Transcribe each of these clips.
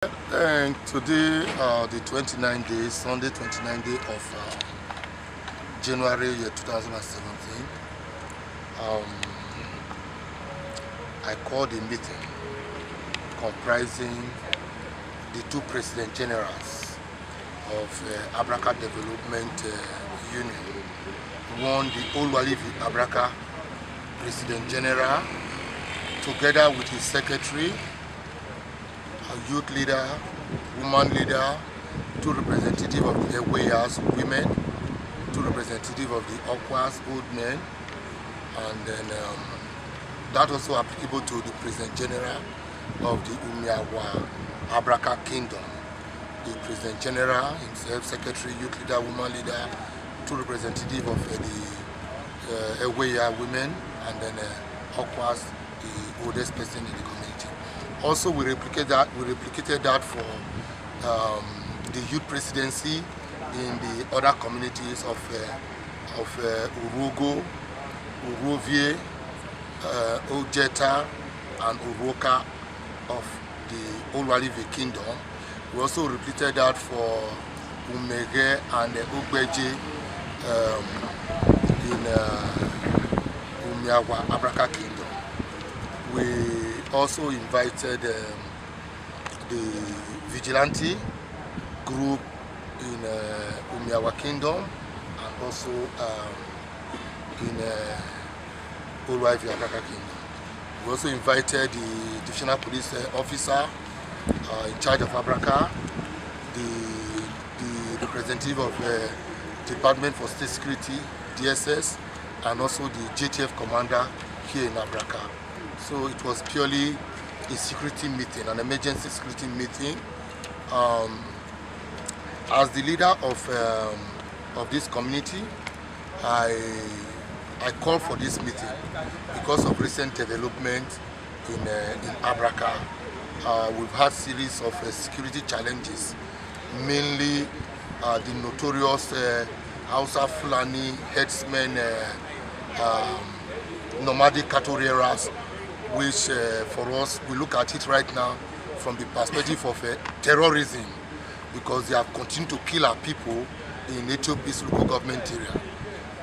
And today, the 29th day, Sunday 29th day of January year 2017, I called a meeting comprising the two President Generals of Abraka Development Union. One, the Evance Ivwurie President General, together with his secretary, a youth leader, woman leader, two representatives of the Ewayas, women, two representatives of the Okwas, old men, and then that also applicable to the President General of the Umiawa Abraka Kingdom. The President General himself, secretary, youth leader, woman leader, two representatives of the Ewaya women, and then Okwas, the oldest person in the community. Also, we replicated that for the youth presidency in the other communities of Urugo, Urovie, Ojeta, and Uroka of the Oluwalive Kingdom. We also replicated that for Umege and Ugbeje in Umiawa Abraka Kingdom. We also invited the vigilante group in Umiawa Kingdom and also in Oluwalive Abraka Kingdom. We also invited the divisional police officer in charge of Abraka, the representative of the Department for State Security, DSS, and also the JTF commander here in Abraka. So it was purely a security meeting, an emergency security meeting. As the leader of this community, I called for this meeting because of recent development in Abraka. We've had series of security challenges, mainly the notorious Hausa Fulani headsmen, nomadic cattle rearers, which for us, we look at it right now from the perspective of terrorism, because they have continued to kill our people in Ethiopia's local government area.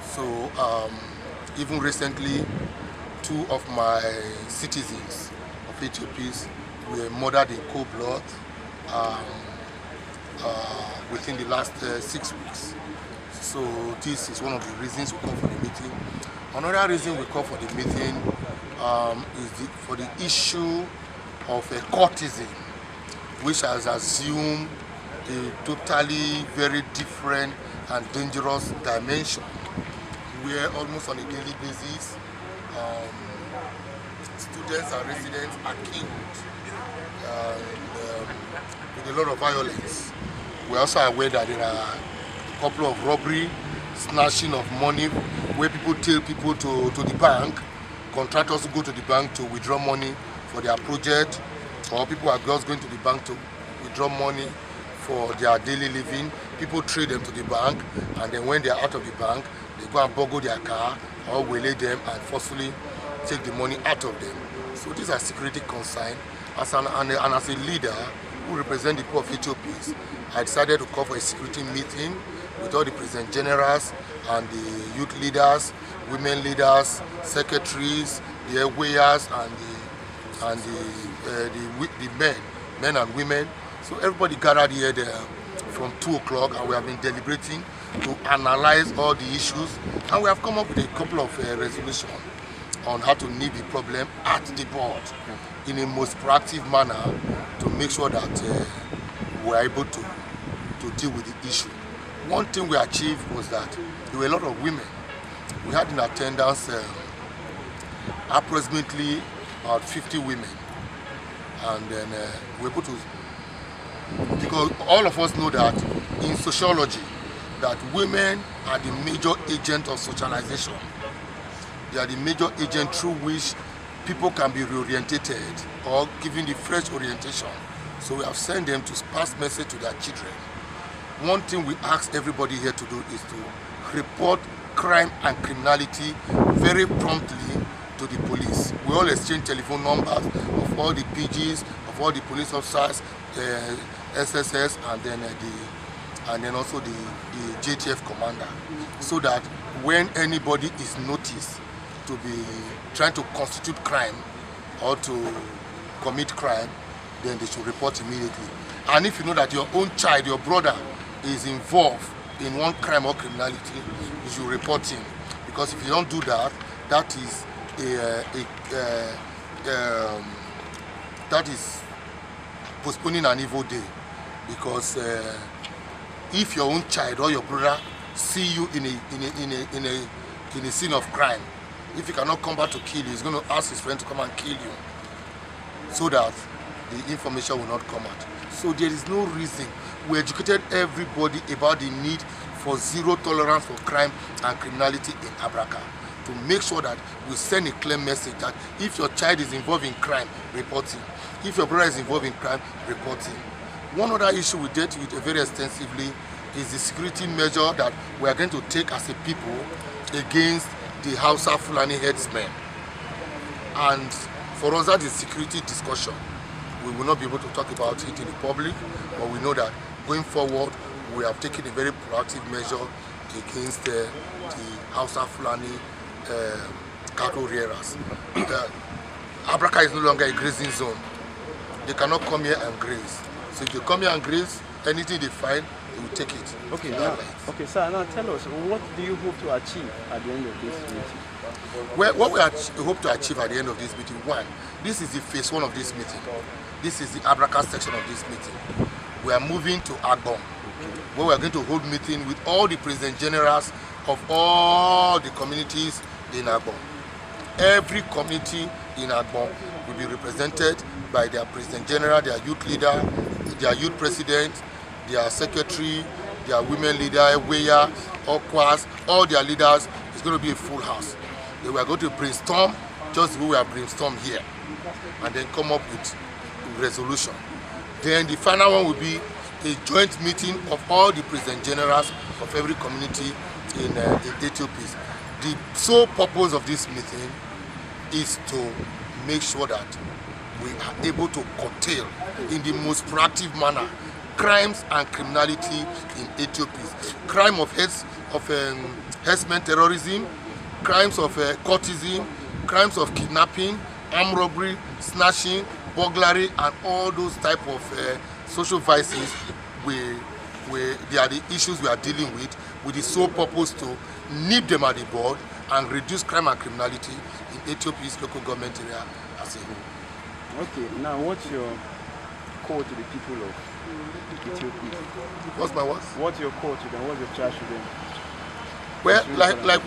So even recently, two of my citizens of Ethiopia were murdered in cold blood within the last 6 weeks. So this is one of the reasons we call for the meeting. Another reason we call for the meeting is for the issue of a courtesan, which has assumed a totally very different and dangerous dimension, where almost on a daily basis students and residents are killed with a lot of violence. We're also aware that there are a couple of robbery, snatching of money, where people tell people to the bank, contractors go to the bank to withdraw money for their project, or people are just going to the bank to withdraw money for their daily living. People trade them to the bank, and then when they are out of the bank, they go and borrow their car or waylay them and forcefully take the money out of them. So these are security concerns. As a leader who represents the people of Ethiopia, I decided to call for a security meeting with all the President Generals and the youth leaders, women leaders, secretaries, the Ewayas, and the men and women. So everybody gathered here from 2 o'clock, and we have been deliberating to analyze all the issues, and we have come up with a couple of resolutions on how to nip the problem at the board in a most proactive manner to make sure that we are able to deal with the issue. One thing we achieved was that there were a lot of women. We had in attendance approximately about 50 women, and then we were able to, because all of us know that in sociology that women are the major agent of socialization. They are the major agent through which people can be reorientated or given the fresh orientation. So we have sent them to pass message to their children. One thing we ask everybody here to do is to report crime and criminality very promptly to the police. We all exchange telephone numbers of all the PGs, of all the police officers SSS and then also the JTF commander, so that when anybody is noticed to be trying to constitute crime or to commit crime, then they should report immediately. And if you know that your own child, your brother, is involved in one crime or criminality, you should report him. Because if you don't do that, that is postponing an evil day. Because if your own child or your brother see you in a scene of crime, if he cannot come back to kill you, he's going to ask his friend to come and kill you, so that the information will not come out. So there is no reason. We educated everybody about the need for zero tolerance for crime and criminality in Abraka, to make sure that we send a clear message that if your child is involved in crime, report him. If your brother is involved in crime, report him. One other issue we dealt with very extensively is the security measure that we are going to take as a people against the Hausa Fulani headsmen. And for us, that is security discussion. We will not be able to talk about it in the public, but we know that going forward, we have taken a very proactive measure against the Hausa Fulani cattle rearers. Abraka is no longer a grazing zone. They cannot come here and graze. So if they come here and graze, anything they find, they will take it. Okay, sir, now tell us, what do you hope to achieve at the end of this meeting? Well, what we hope to achieve at the end of this meeting, one, this is the phase one of this meeting. This is the Abraka section of this meeting. We are moving to Agbon, where we are going to hold meeting with all the president generals of all the communities in Agbon. Every community in Agbon will be represented by their president general, their youth leader, their youth president, their secretary, their women leader, Weya, Okwas, all their leaders. It's going to be a full house. We are going to brainstorm just the way we have brainstormed here, and then come up with a resolution. Then the final one will be a joint meeting of all the president generals of every community in Ethiopia. The sole purpose of this meeting is to make sure that we are able to curtail in the most proactive manner crimes and criminality in Ethiopia. Crime of herdsmen terrorism, crimes of courtesan, crimes of kidnapping, armed robbery, snatching, burglary, and all those type of social vices. They are the issues we are dealing with the sole purpose to nip them at the bud and reduce crime and criminality in Ethiopia's local government area as a whole. Okay, now what's your call to the people of Ethiopia? What's my what? What's your call to them? What's your charge to them? Well, like